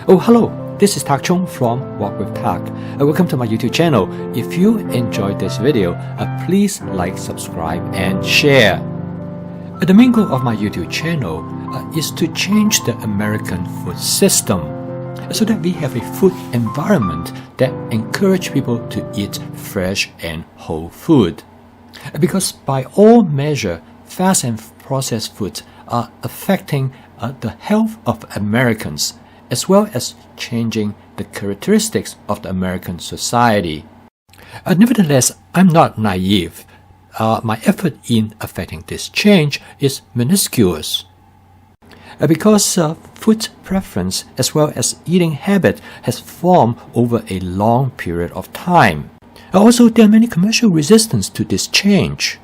Oh, hello, this is Tak Chung from Walk with Tak. Welcome to my YouTube channel. If you enjoyed this video, please like, subscribe, and share. The main goal of my YouTube channel is to change the American food system so that we have a food environment that encourages people to eat fresh and whole food. Because by all measure, fast and processed foods are affecting the health of Americans, as well as changing the characteristics of the American society. Nevertheless, I'm not naive. My effort in affecting this change is minuscule. Because food preference as well as eating habit has formed over a long period of time. Also, there are many commercial resistance to this change.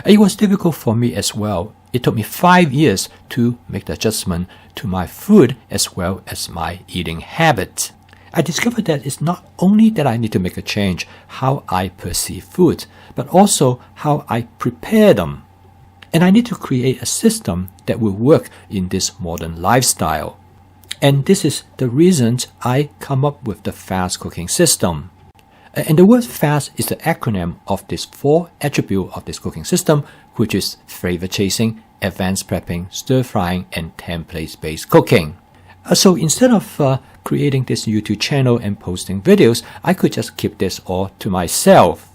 It was difficult for me as well. It took me 5 years to make the adjustment to my food as well as my eating habit. I discovered that it's not only that I need to make a change how I perceive food, but also how I prepare them. And I need to create a system that will work in this modern lifestyle. And this is the reason I come up with the fast cooking system. And the word fast is the acronym of these 4 attributes of this cooking system, which is flavor chasing, advanced prepping, stir frying, and template-based cooking. So instead of creating this YouTube channel and posting videos, I could just keep this all to myself.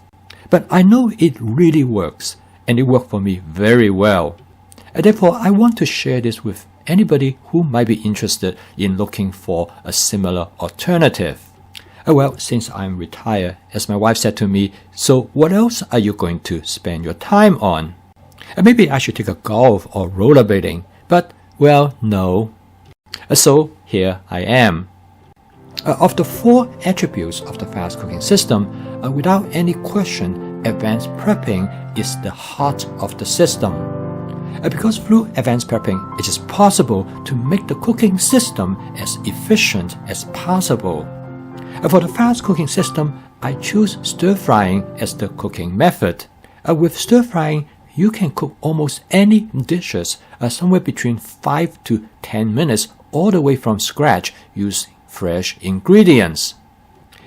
But I know it really works, and it worked for me very well. Therefore, I want to share this with anybody who might be interested in looking for a similar alternative. Well, since I'm retired, as my wife said to me, so what else are you going to spend your time on? Maybe I should take a golf or rollerblading, but, well, no. So here I am. Of the 4 attributes of the fast cooking system, without any question, advanced prepping is the heart of the system. Because through advanced prepping, it is possible to make the cooking system as efficient as possible. For the fast cooking system, I choose stir frying as the cooking method. With stir frying, you can cook almost any dishes somewhere between 5 to 10 minutes all the way from scratch using fresh ingredients.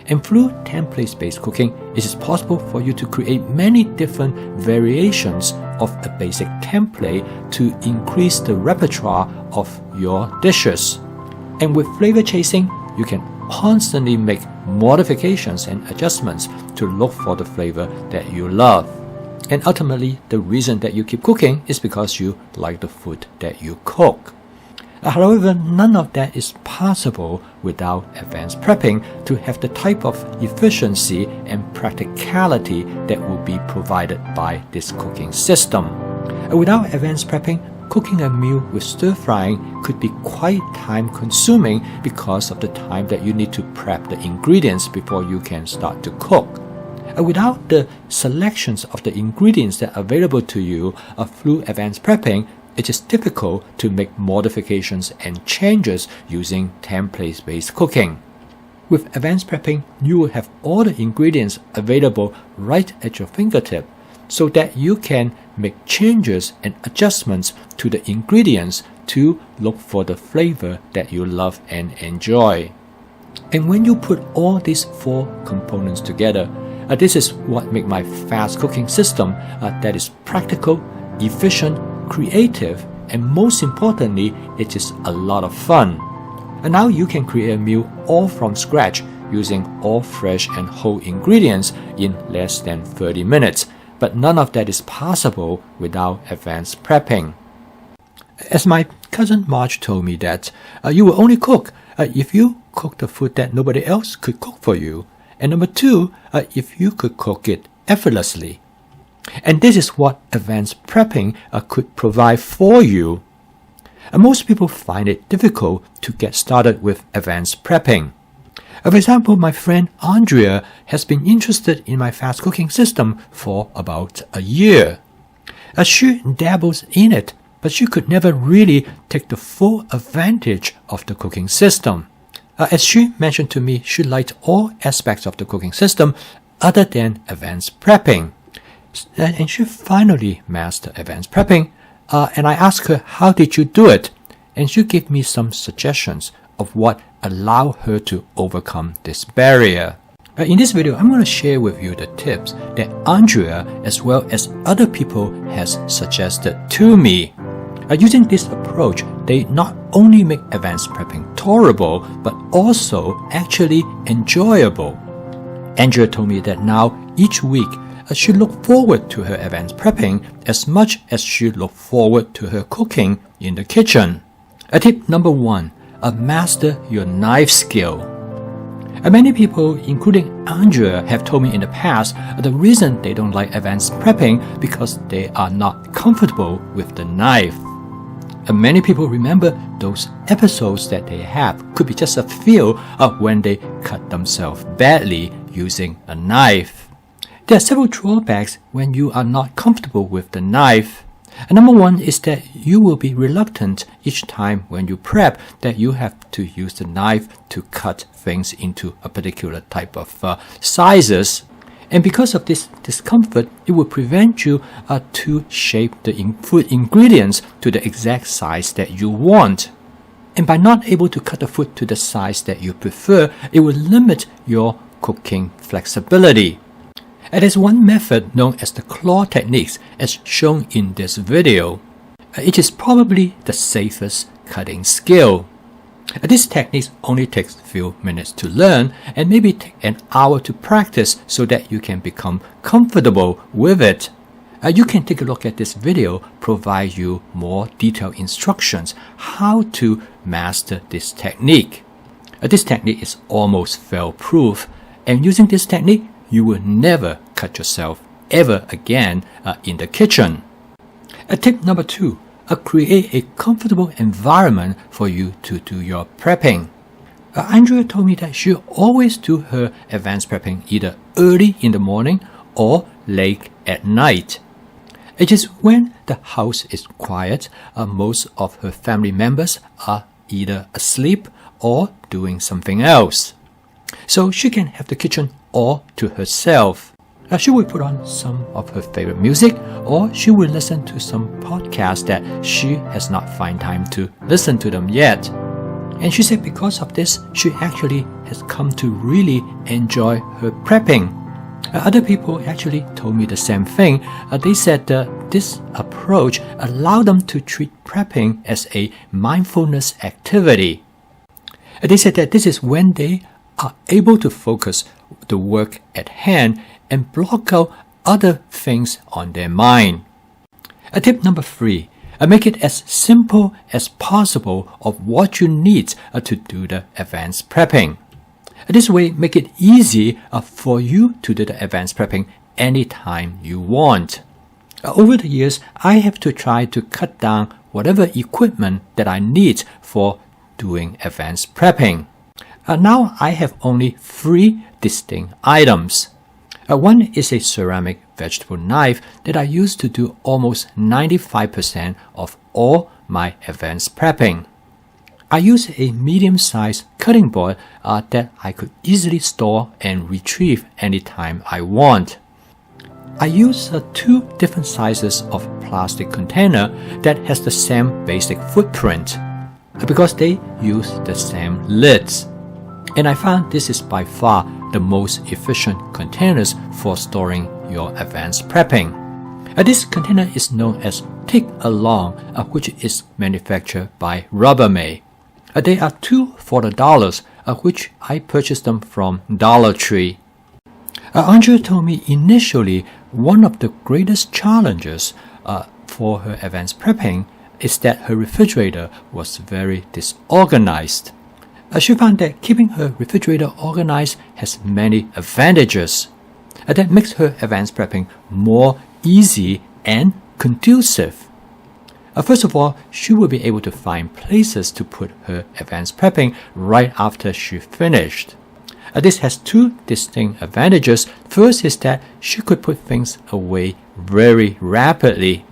And through template-based cooking, it is possible for you to create many different variations of a basic template to increase the repertoire of your dishes. And with flavor chasing, you can constantly make modifications and adjustments to look for the flavor that you love. And ultimately, the reason that you keep cooking is because you like the food that you cook. However, none of that is possible without advanced prepping to have the type of efficiency and practicality that will be provided by this cooking system. Without advanced prepping, cooking a meal with stir frying could be quite time consuming because of the time that you need to prep the ingredients before you can start to cook. Without the selections of the ingredients that are available to you through advanced prepping, it is difficult to make modifications and changes using template-based cooking. With advanced prepping, you will have all the ingredients available right at your fingertip, so that you can make changes and adjustments to the ingredients to look for the flavor that you love and enjoy. And when you put all these 4 components together, this is what makes my fast cooking system that is practical, efficient, creative, and most importantly, it is a lot of fun. And now you can create a meal all from scratch using all fresh and whole ingredients in less than 30 minutes. But none of that is possible without advanced prepping. As my cousin Marge told me that you will only cook if you cook the food that nobody else could cook for you. And number 2, if you could cook it effortlessly. And this is what advanced prepping could provide for you. Most people find it difficult to get started with advanced prepping. For example, my friend Andrea has been interested in my fast cooking system for about a year. She dabbles in it, but she could never really take the full advantage of the cooking system. As she mentioned to me, she liked all aspects of the cooking system other than advanced prepping. And she finally mastered advanced prepping, and I asked her, how did you do it? And she gave me some suggestions of what allowed her to overcome this barrier. In this video, I'm going to share with you the tips that Andrea as well as other people has suggested to me. Using this approach, they not only make advanced prepping tolerable, but also actually enjoyable. Andrea told me that now each week she look forward to her advanced prepping as much as she look forward to her cooking in the kitchen. Tip number 1, master your knife skill. Many people, including Andrea, have told me in the past the reason they don't like advanced prepping because they are not comfortable with the knife. Many people remember those episodes that they have could be just a few of when they cut themselves badly using a knife. There are several drawbacks when you are not comfortable with the knife. Number 1 is that you will be reluctant each time when you prep that you have to use the knife to cut things into a particular type of sizes. And because of this discomfort, it will prevent you to shape the food ingredients to the exact size that you want. And by not able to cut the food to the size that you prefer, it will limit your cooking flexibility. There's one method known as the claw techniques as shown in this video. It is probably the safest cutting skill. This technique only takes a few minutes to learn and maybe take an hour to practice so that you can become comfortable with it. You can take a look at this video, provide you more detailed instructions how to master this technique. This technique is almost fail-proof, and using this technique, you will never cut yourself ever again in the kitchen. Tip number 2. Create a comfortable environment for you to do your prepping. Andrea told me that she always do her advanced prepping either early in the morning or late at night. It is when the house is quiet, most of her family members are either asleep or doing something else. So she can have the kitchen all to herself. She will put on some of her favorite music, or she will listen to some podcasts that she has not found time to listen to them yet. And she said because of this, she actually has come to really enjoy her prepping. Other people actually told me the same thing. They said this approach allowed them to treat prepping as a mindfulness activity. They said that this is when they are able to focus the work at hand and block out other things on their mind. Tip number 3, make it as simple as possible of what you need to do the advanced prepping. This way, make it easy for you to do the advanced prepping anytime you want. Over the years, I have to try to cut down whatever equipment that I need for doing advanced prepping. Now I have only 3 distinct items. One is a ceramic vegetable knife that I use to do almost 95% of all my advanced prepping. I use a medium-sized cutting board that I could easily store and retrieve anytime I want. I use 2 different sizes of plastic container that has the same basic footprint because they use the same lids. And I found this is by far the most efficient containers for storing your advanced prepping. This container is known as Take Along, which is manufactured by Rubbermaid. They are $2 for the dollars, which I purchased them from Dollar Tree. Andrea told me initially one of the greatest challenges for her advanced prepping is that her refrigerator was very disorganized. She found that keeping her refrigerator organized has many advantages. That makes her advanced prepping more easy and conducive. First of all, she will be able to find places to put her advanced prepping right after she finished. This has 2 distinct advantages. First is that she could put things away very rapidly,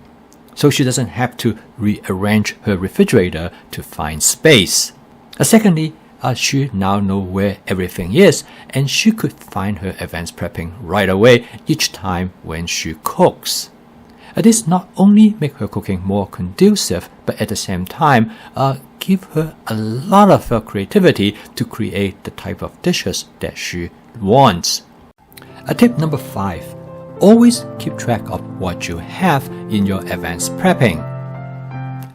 so she doesn't have to rearrange her refrigerator to find space. Secondly, she now knows where everything is, and she could find her advanced prepping right away each time when she cooks. This not only makes her cooking more conducive, but at the same time give her a lot of creativity to create the type of dishes that she wants. Tip number 5. Always keep track of what you have in your advanced prepping.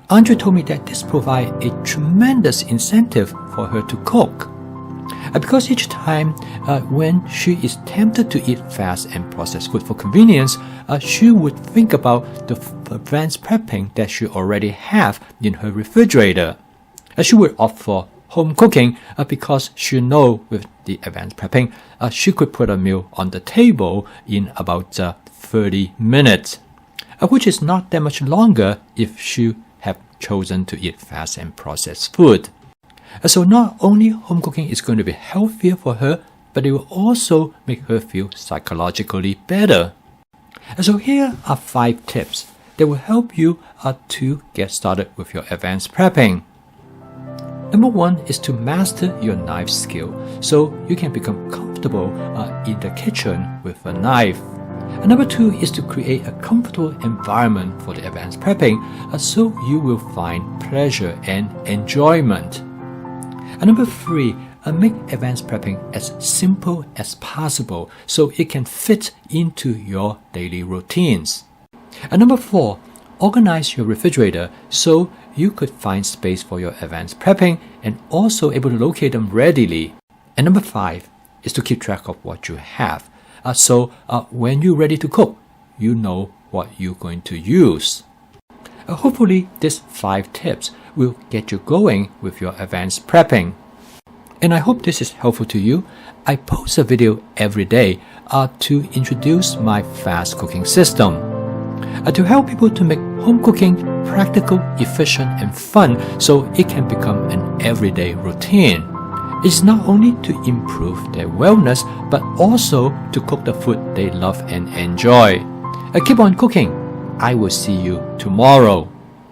Andre told me that this provides a tremendous incentive for her to cook. Because each time when she is tempted to eat fast and processed food for convenience, she would think about the advanced prepping that she already have in her refrigerator. She would opt for home cooking because she knows with the advanced prepping, she could put a meal on the table in about 30 minutes, which is not that much longer if she have chosen to eat fast and processed food. So not only home cooking is going to be healthier for her, but it will also make her feel psychologically better. So here are 5 tips that will help you to get started with your advanced prepping. Number 1 is to master your knife skill so you can become comfortable in the kitchen with a knife. And number 2 is to create a comfortable environment for the advanced prepping so you will find pleasure and enjoyment. And number 3, make advanced prepping as simple as possible so it can fit into your daily routines. And number 4, organize your refrigerator so you could find space for your advanced prepping and also able to locate them readily. And number 5 is to keep track of what you have. So when you're ready to cook, you know what you're going to use. Hopefully these 5 tips will get you going with your advanced prepping. And I hope this is helpful to you. I post a video every day to introduce my fast cooking system. To help people to make home cooking practical, efficient, and fun so it can become an everyday routine. It's not only to improve their wellness, but also to cook the food they love and enjoy. Keep on cooking. I will see you tomorrow.